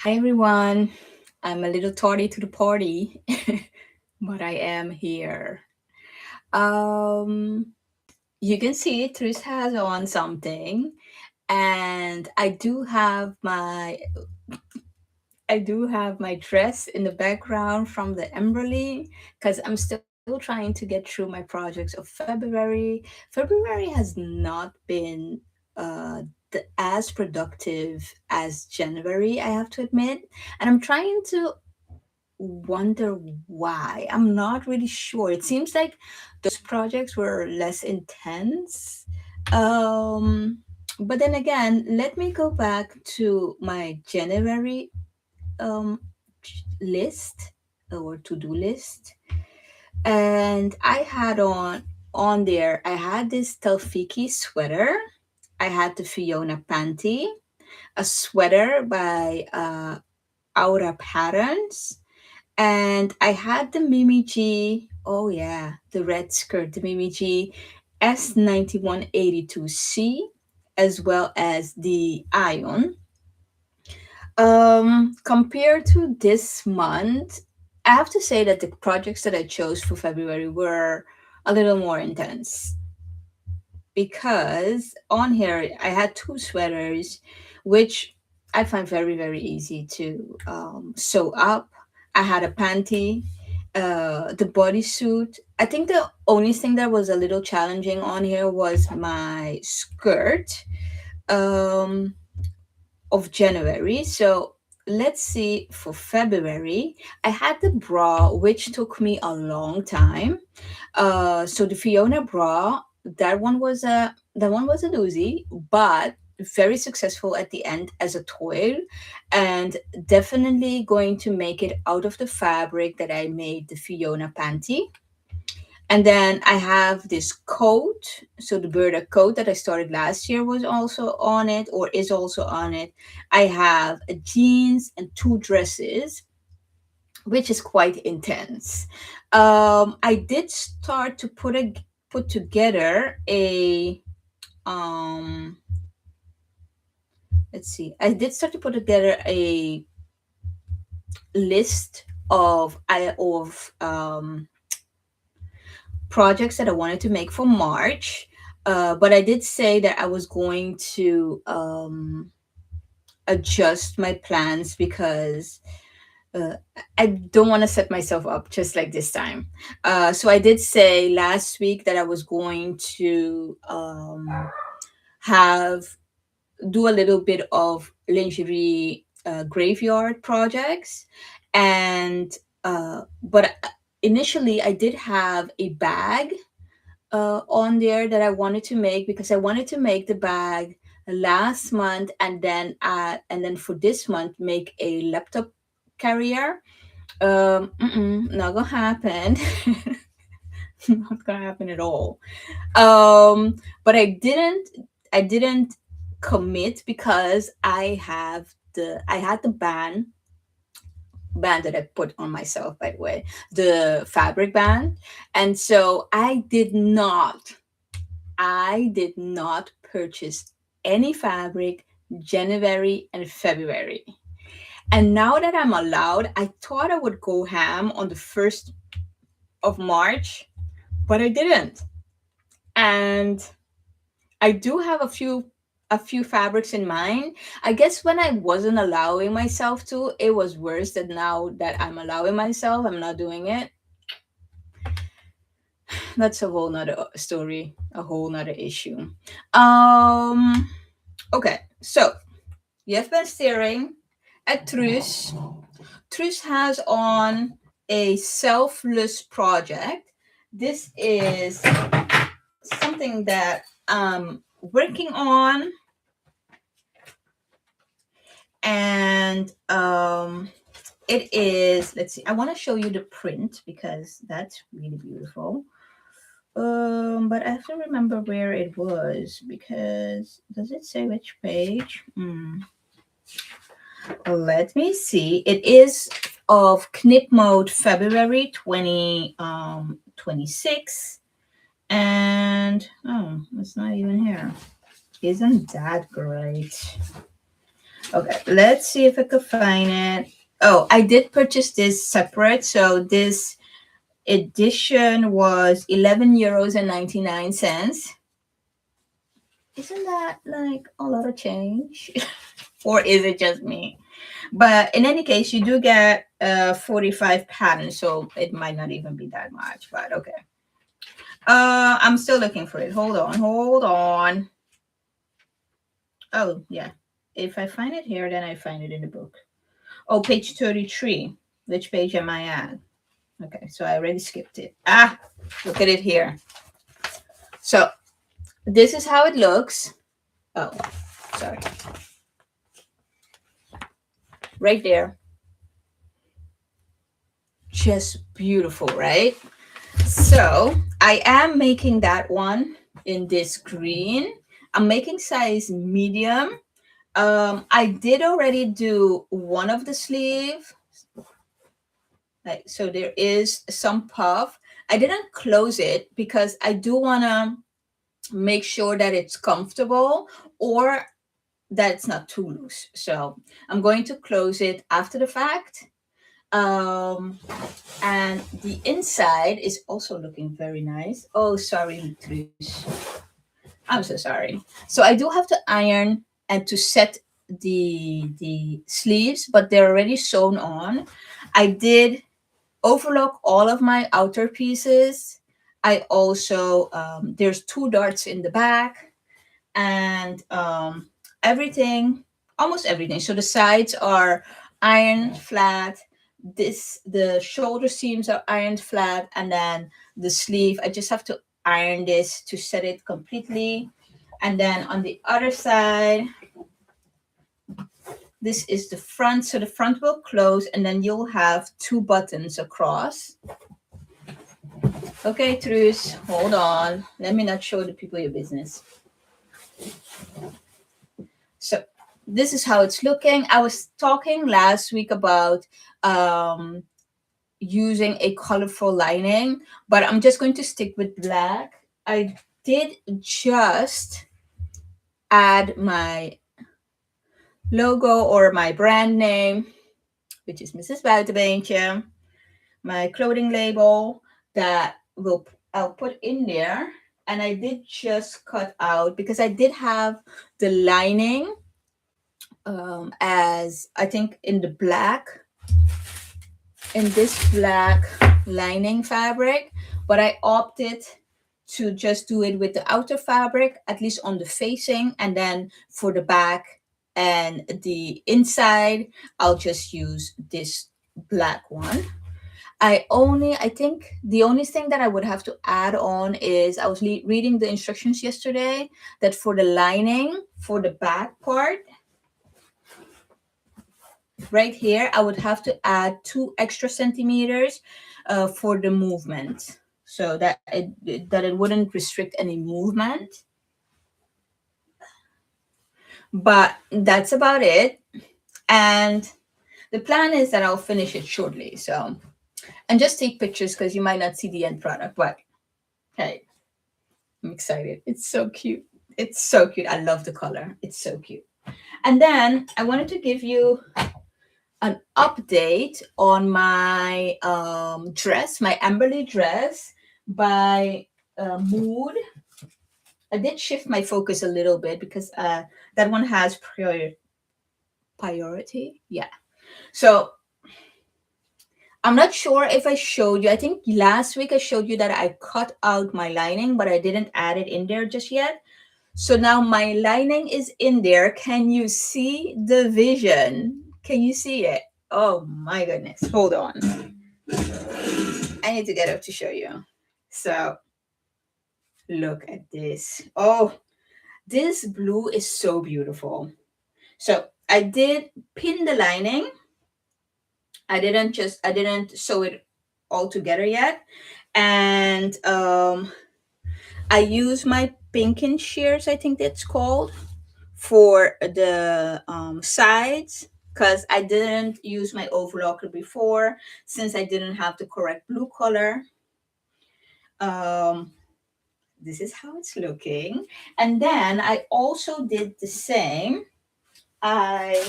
Hi everyone. I'm a little tardy to the party, but I am here. Um, you can see Tris has on something, and I do have my dress in the background from the Emberly because I'm still trying to get through my projects of February. February has not been uh, as productive as January, I have to admit, and I'm trying to wonder why. I'm not really sure. It seems like those projects were less intense. Um, but then again, let me go back to my January um, list or to-do list, and I had on there. I had this Telfiki sweater. I had the Fiona panty, a sweater by Aura Patterns, and I had the Mimi G. Oh yeah, the red skirt, the Mimi G S9182C, as well as the Ion. Compared to this month, I have to say that the projects that I chose for February were a little more intense because on here I had two sweaters, which I find very, very easy to sew up. I had a panty, the bodysuit. I think the only thing that was a little challenging on here was my skirt. Um, of January. So let's see for February. I had the bra, which took me a long time. So the Fiona bra, that one was a doozy, but very successful at the end as a toil, and definitely going to make it out of the fabric that I made the Fiona panty. And then I have this coat. So the Burda coat that I started last year was also on it, or is also on it. I have a jeans and two dresses, which is quite intense. I did start to put together a um. Let's see. I did start to put together a list of projects that I wanted to make for March. But I did say that I was going to adjust my plans because uh, I don't want to set myself up just like this time. So I did say last week that I was going to have do a little bit of lingerie graveyard projects, and but initially I did have a bag on there that I wanted to make because I wanted to make the bag last month, and then for this month make a laptop carrier. Not gonna happen. Not gonna happen at all. But I didn't commit because I had the band that I put on myself, by the way, the fabric band. And so I did not purchase any fabric January and February. And now that I'm allowed, I thought I would go ham on the 1st of March, but I didn't. And I do have a few fabrics in mind. I guess when I wasn't allowing myself to, it was worse than now that I'm allowing myself, I'm not doing it. That's a whole nother story, a whole nother issue. Um okay, so you've been staring at Truus. Truus has on a selfless project. This is something that I'm working on, and it is, let's see, I want to show you the print because that's really beautiful. But I have to remember where it was because does it say which page? Let me see. It is of Knit Mode February 2026, and oh, it's not even here. Isn't that great? Okay, let's see if I could find it. Oh, I did purchase this separate. So this edition was 11 euros and 99 cents. Isn't that like a lot of change? Or is it just me? But in any case, you do get 45 patterns, so it might not even be that much, but okay. I'm still looking for it. Hold on, hold on. Oh, yeah. If I find it here, then I find it in the book. Oh, page 33. Which page am I at? Okay, so I already skipped it. Ah, look at it here. So this is how it looks. Oh, sorry. Right there. Just beautiful, right? So I am making that one in this green. I'm making size medium. I did already do one of the sleeve. Like, so there is some puff. I didn't close it because I do want to make sure that it's comfortable or that it's not too loose. So I'm going to close it after the fact. Um, and the inside is also looking very nice. Oh, sorry, Trish. I'm so sorry. So I do have to iron and to set the sleeves, but they're already sewn on. I did overlock all of my outer pieces. I also there's two darts in the back and everything, almost everything. So the sides are ironed flat. This the shoulder seams are ironed flat, and then the sleeve. I just have to iron this to set it completely. And then on the other side, this is the front. So the front will close, and then you'll have two buttons across. Okay, Truus, hold on. Let me not show the people your business. So this is how it's looking. I was talking last week about um, using a colorful lining, but I'm just going to stick with black. I did just add my logo or my brand name, which is Mrs. Buitenbeentje, my clothing label that will I'll put in there. And I did just cut out because I did have the lining as I think in the black, in this black lining fabric, but I opted to just do it with the outer fabric, at least on the facing, and then for the back and the inside, I'll just use this black one. I think the only thing that I would have to add on is I was reading the instructions yesterday that for the lining, for the back part, right here, I would have to add 2 extra centimeters for the movement so that it wouldn't restrict any movement. But that's about it. And the plan is that I'll finish it shortly. So, and just take pictures because you might not see the end product. But hey, I'm excited. It's so cute. It's so cute. I love the color. It's so cute. And then I wanted to give you an update on my dress, my Amberley dress by Mood. I did shift my focus a little bit because that one has priority. Yeah. So I'm not sure if I showed you. I think last week I showed you that I cut out my lining, but I didn't add it in there just yet. So now my lining is in there. Can you see the vision? Can you see it? Oh my goodness. Hold on. I need to get up to show you. So look at this. Oh, this blue is so beautiful. So I did pin the lining. I didn't sew it all together yet. And I use my pinkin shears, I think that's called, for the sides because I didn't use my overlocker before since I didn't have the correct blue color. Um, this is how it's looking. And then I also did the same. I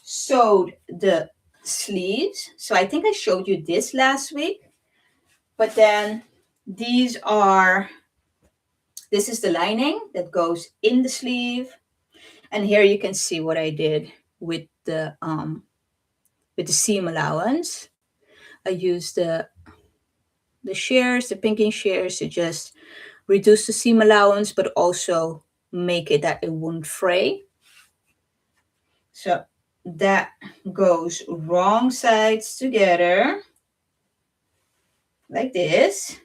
sewed the sleeves. So I think I showed you this last week, but then these are, this is the lining that goes in the sleeve. And here you can see what I did with the seam allowance. I used the shears, the pinking shears, to just reduce the seam allowance, but also make it that it won't fray. So that goes wrong sides together like this.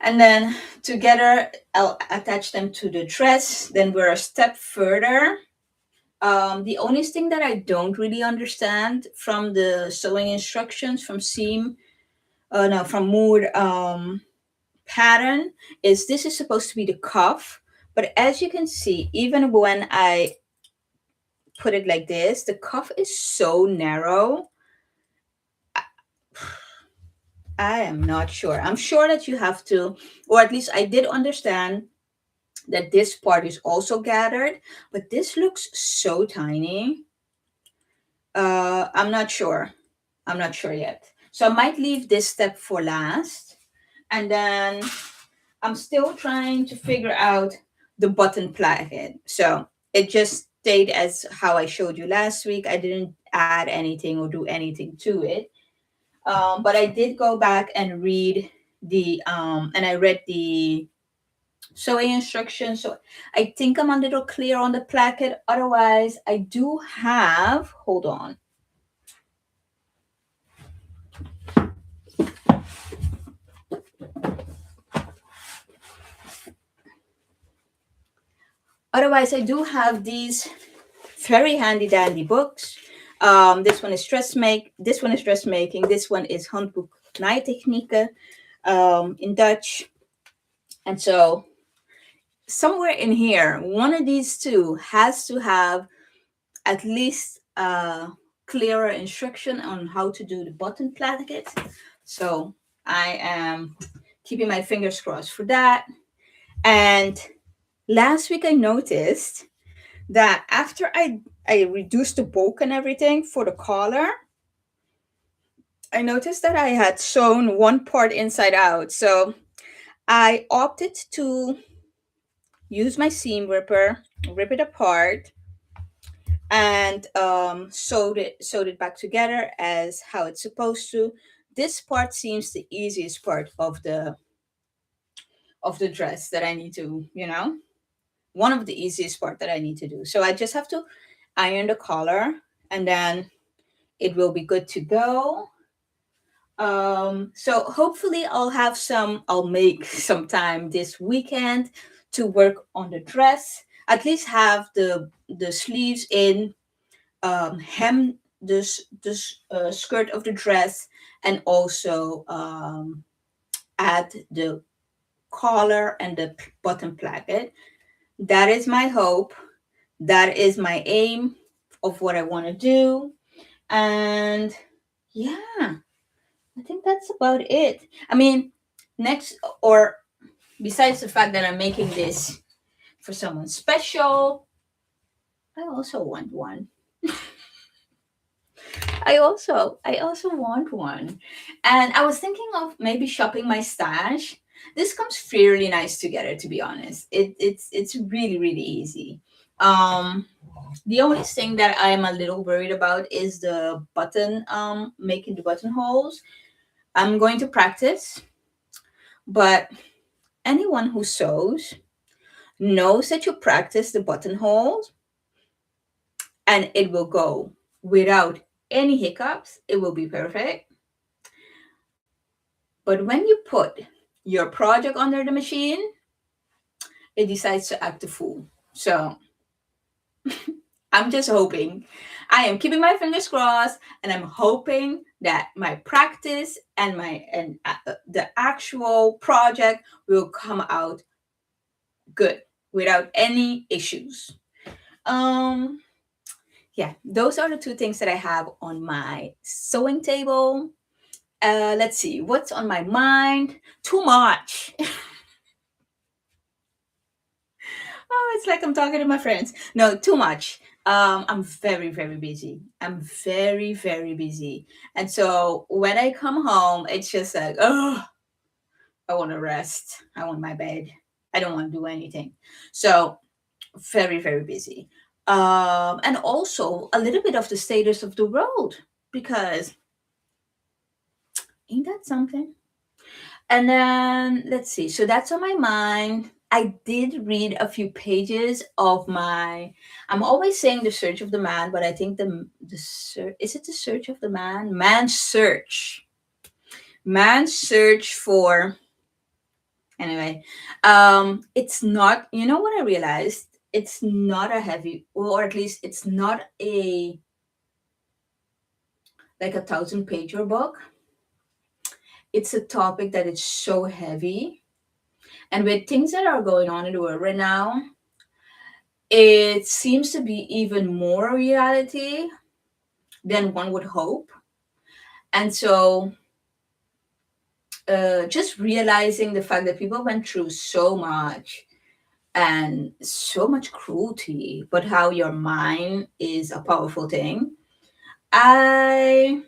And then together I'll attach them to the dress. Then we're a step further. The only thing that I don't really understand from the sewing instructions from seam, no, from Mood pattern, is this is supposed to be the cuff. But as you can see, even when I put it like this, the cuff is so narrow. I am not sure. I'm sure that you have to, or at least I did understand that this part is also gathered, but this looks so tiny. I'm not sure. I'm not sure yet. So I might leave this step for last. And then I'm still trying to figure out the button placket. So it just stayed as how I showed you last week. I didn't add anything or do anything to it. But I did go back and read and I read the sewing instructions. So I think I'm a little clear on the placket. Otherwise, I do have, hold on. Otherwise, I do have these very handy dandy books. This one is dressmaking. This one is Handboek Naaitechnieken in Dutch. And so somewhere in here, one of these two has to have at least a clearer instruction on how to do the button placket. So I am keeping my fingers crossed for that. And last week I noticed that after I reduced the bulk and everything for the collar, I noticed that I had sewn one part inside out. So I opted to use my seam ripper, rip it apart, and sewed it back together as how it's supposed to. This part seems the easiest part of the dress that I need to, one of the easiest part that I need to do. So I just have to iron the collar, and then it will be good to go. So hopefully I'll make some time this weekend to work on the dress. At least have the sleeves in, hem the skirt of the dress, and also add the collar and the button placket. That is my hope. That is my aim of what I want to do. And yeah, I think that's about it. I mean, next, or besides the fact that I'm making this for someone special, I also want one. I also want one. And I was thinking of maybe shopping my stash. This comes fairly nice together, to be honest. It's really, really easy. Um the only thing that I'm a little worried about is the button, making the buttonholes. I'm going to practice, but anyone who sews knows that you practice the buttonholes and it will go without any hiccups. It will be perfect. But when you put your project under the machine, it decides to act a fool. So I'm just hoping. I am keeping my fingers crossed, and I'm hoping that my practice and the actual project will come out good without any issues. Um, yeah, those are the two things that I have on my sewing table. Let's see what's on my mind. Too much. it's like I'm talking to my friends. No, too much. I'm very, very busy. I'm very, very busy. And so when I come home, it's just like, oh, I want to rest. I want my bed. I don't want to do anything. So very, very busy. And also a little bit of the status of the world, because ain't that something? And then let's see. So that's on my mind. I did read a few pages of my. I'm always saying the search of the man, but I think the search, is it the search of the man? Man's search for. Anyway, it's not. You know what I realized? It's not a heavy, or at least it's not a like a 1,000 pager book. It's a topic that is so heavy, and with things that are going on in the world right now, it seems to be even more reality than one would hope. And so, just realizing the fact that people went through so much and so much cruelty, but how your mind is a powerful thing. I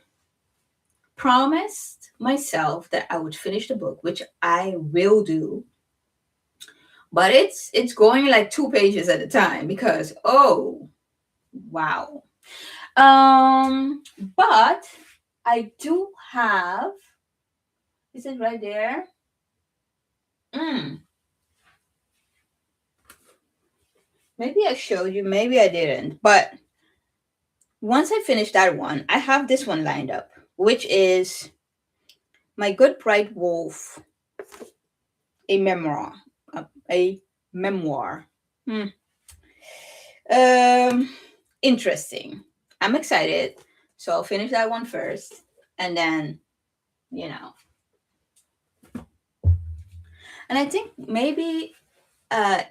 promised myself that I would finish the book, which I will do, but it's going like 2 pages at a time because oh wow. But I do have. Is it right there? Mm, maybe I showed you, maybe I didn't. But once I finish that one, I have this one lined up, which is My Good Bright Wolf, a memoir. A memoir. Hmm. Um, interesting. I'm excited. So I'll finish that one first. And then, you know. And I think maybe uh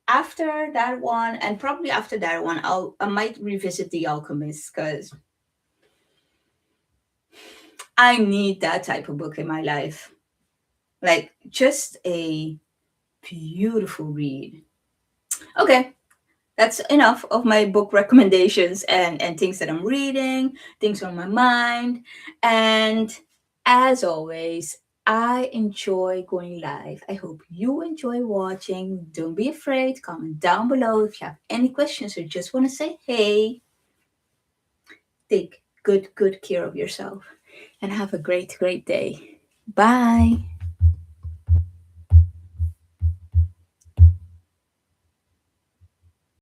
after that one, and probably after that one, I might revisit The Alchemist, because I need that type of book in my life. Like just a beautiful read. Okay, that's enough of my book recommendations and things that I'm reading, things on my mind. And as always, I enjoy going live. I hope you enjoy watching. Don't be afraid. Comment down below if you have any questions or just want to say hey. Take good care of yourself and have a great day. Bye.